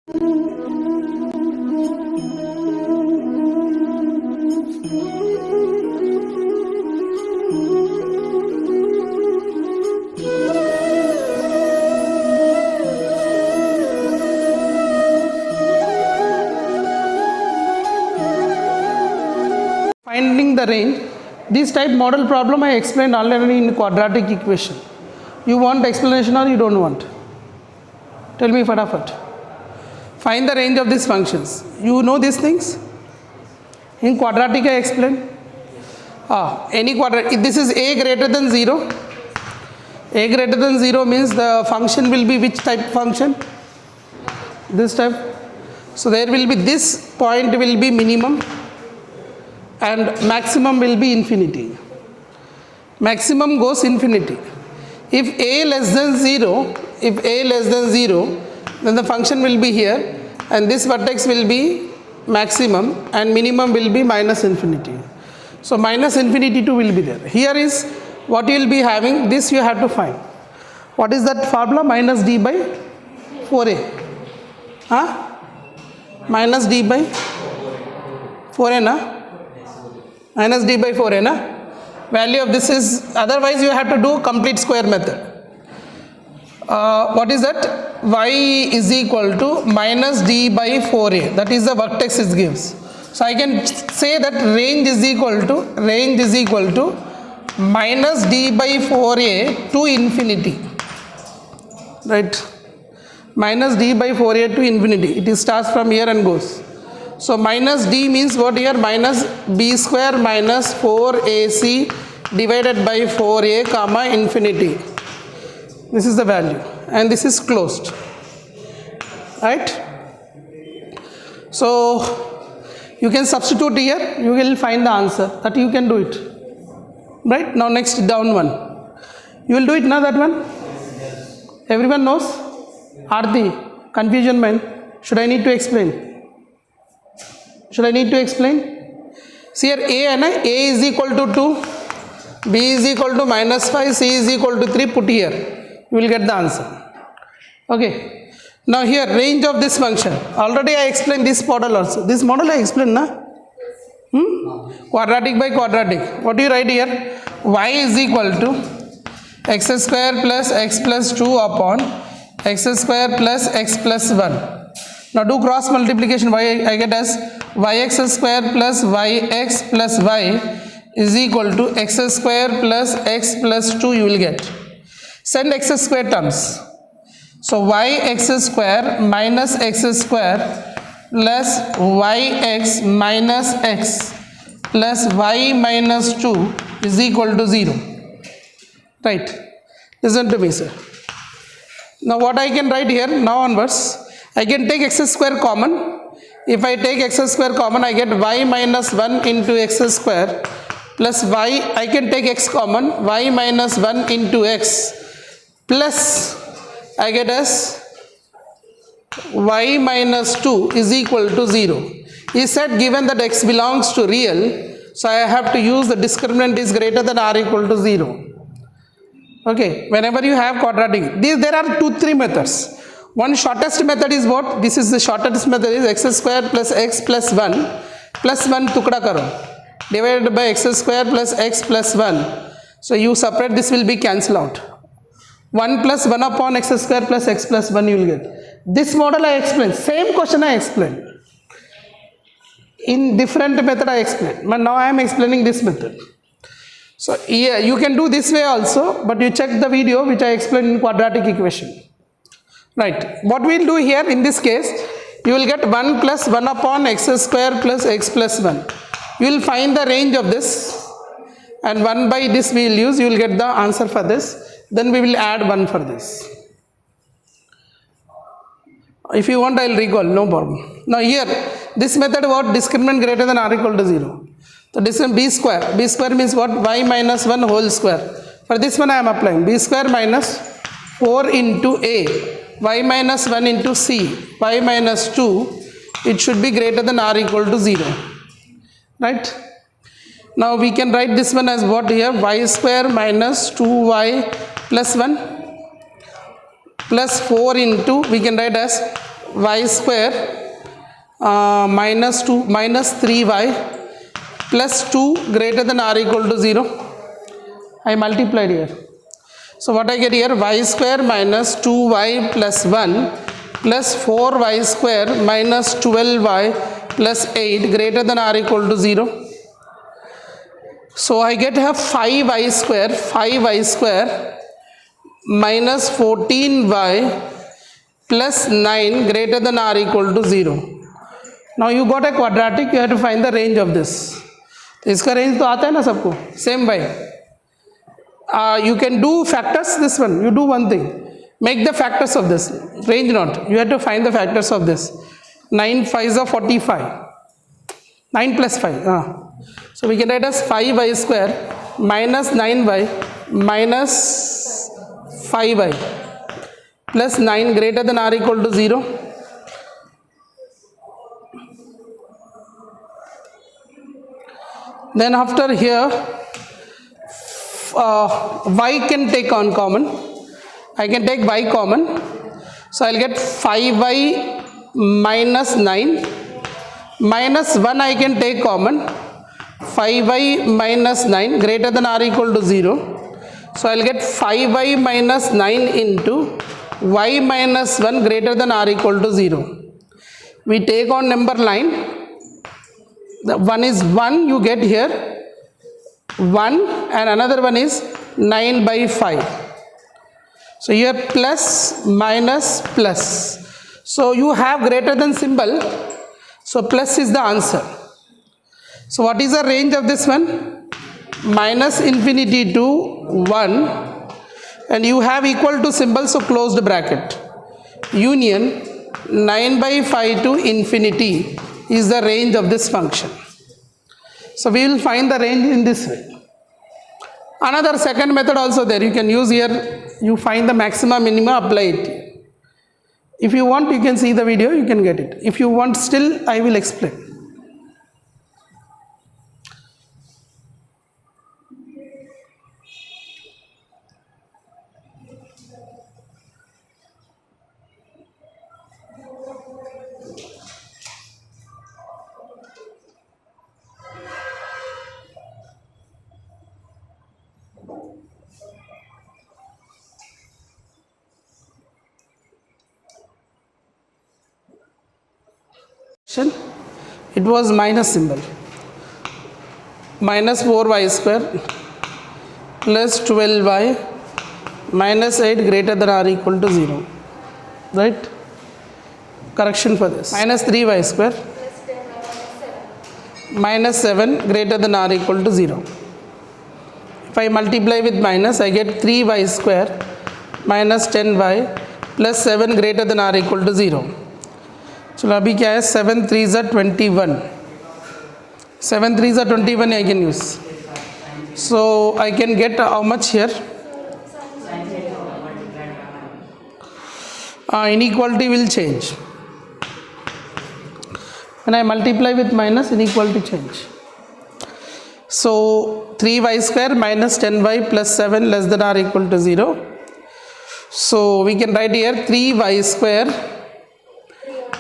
Finding the range. This type model problem I explained already in quadratic equation. You want explanation or you don't want? Tell me fatafat. Find the range of these functions. You know these things? In quadratic I explained. Any quadratic, if this is a greater than 0, a greater than 0 means the function will be which type function? This type. So there will be, this point will be minimum and maximum will be infinity. Maximum goes infinity. If a less than 0, then the function will be here and this vertex will be maximum and minimum will be minus infinity. So minus infinity 2 will be there. Here is what you will be having, this you have to find. What is that formula? Minus d by 4a. Minus d by 4a na? Minus d by 4a na? Value of this is, otherwise you have to do complete square method. What is that? Y is equal to minus d by 4a, that is the vertex it gives. So I can say that range is equal to minus d by 4a to infinity, right? Minus d by 4a to infinity. It starts from here and goes. So minus d means what here? Minus b square minus 4ac divided by 4a comma infinity. This is the value and this is closed, right? So you can substitute here, you will find the answer, that you can do it, right? Now next down one, you will do it now, that one? Everyone knows? Aarti, confusion man, should I need to explain? See here a is equal to 2, b is equal to minus 5, c is equal to 3, put here, you will get the answer. Okay. Now here range of this function, already I explained this model also. This model I explained na? Quadratic by quadratic. What do you write here? Y is equal to x square plus x plus 2 upon x square plus x plus 1. Now do cross multiplication. I get as yx square plus yx plus y is equal to x square plus x plus 2 you will get. Send x square terms. So yx square minus x square plus yx minus x plus y minus 2 is equal to 0. Right. Listen to me, sir. Now what I can write here, now onwards, I can take x square common. If I take x square common, I get y minus 1 into x square plus y, I can take x common, y minus 1 into x plus I get as y minus 2 is equal to 0. He said given that x belongs to real, so I have to use the discriminant is greater than or equal to 0. Okay, whenever you have quadratic, there are 2-3 methods. One shortest method is what? This is the shortest method is x square plus x plus 1 tukda karo divided by x square plus x plus 1. So you separate, this will be cancelled out. 1 plus 1 upon x square plus x plus 1 you will get. This model I explained, same question I explained. In different method I explained, but now I am explaining this method. So yeah, you can do this way also, but you check the video which I explained in quadratic equation. Right. What we will do here in this case, you will get 1 plus 1 upon x square plus x plus 1. You will find the range of this and 1 by this we will use, you will get the answer for this. Then we will add 1 for this. If you want, I will recall, no problem. Now here, this method what? Discriminant greater than or equal to 0. So this is b square. B square means what? Y minus 1 whole square. For this one I am applying b square minus 4 into a, y minus 1 into c, y minus 2, it should be greater than or equal to 0. Right? Now we can write this one as what here? Y square minus 2y plus 1 plus 4 into, we can write as y square minus 3y plus 2 greater than or equal to 0. I multiplied here. So what I get here, y square minus 2y plus 1 plus 4y square minus 12y plus 8 greater than or equal to 0. So I get here 5y square minus 14y plus 9 greater than or equal to 0. Now you got a quadratic, you have to find the range of this. तो इसका range तो आता है ना सबको, same by. You can do factors, this one, you do one thing, make the factors of this, range not, you have to find the factors of this. 9 5s are 45, 9 plus 5, so we can write as 5y square minus 9y minus 5y plus 9 greater than or equal to 0. Then after here, y can take on common. I can take y common. So I'll get 5y minus 9 minus 1 I can take common. 5y minus 9 greater than or equal to 0. So I'll get 5y minus 9 into y minus 1 greater than or equal to 0. We take on number line. The one is 1 you get here, 1, and another one is 9 by 5. So here plus minus plus. So you have greater than symbol, so plus is the answer. So what is the range of this one? Minus infinity to 1, and you have equal to symbol, so closed bracket. Union 9 by 5 to infinity is the range of this function. So we will find the range in this way. Another second method also there, you can use here, you find the maxima minima, apply it. If you want, you can see the video, you can get it. If you want still, I will explain. It was minus symbol, minus 4y square plus 12y minus 8 greater than or equal to 0, right? Correction for this, minus 3y square minus 7 greater than or equal to 0. If I multiply with minus, I get 3y square minus 10y plus 7 greater than or equal to 0. चलो अभी क्या है, 7 3s are 21, 7 3s are 21 I can use. So I can get how much here? Inequality will change. When I multiply with minus, inequality change. So 3y square minus 10y plus 7 less than or equal to 0. So we can write here 3y square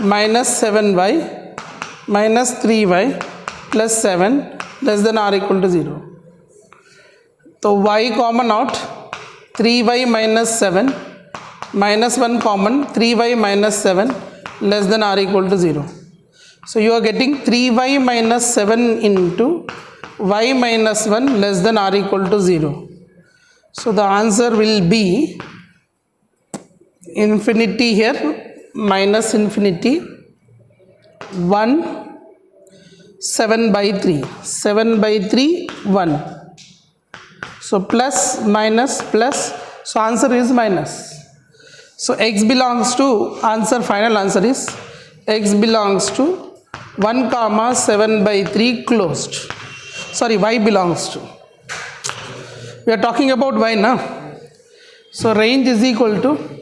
minus 7y minus 3y plus 7 less than or equal to 0. So y common out, 3y minus 7 minus 1 common, 3y minus 7 less than or equal to 0. So you are getting 3y minus 7 into y minus 1 less than or equal to 0. So the answer will be infinity here, minus infinity 1, 7 by 3, 7 by 3, 1. So plus minus plus, so answer is minus. So x belongs to, answer, final answer is x belongs to 1 comma 7 by 3 closed. Sorry, y belongs to, we are talking about y now. So range is equal to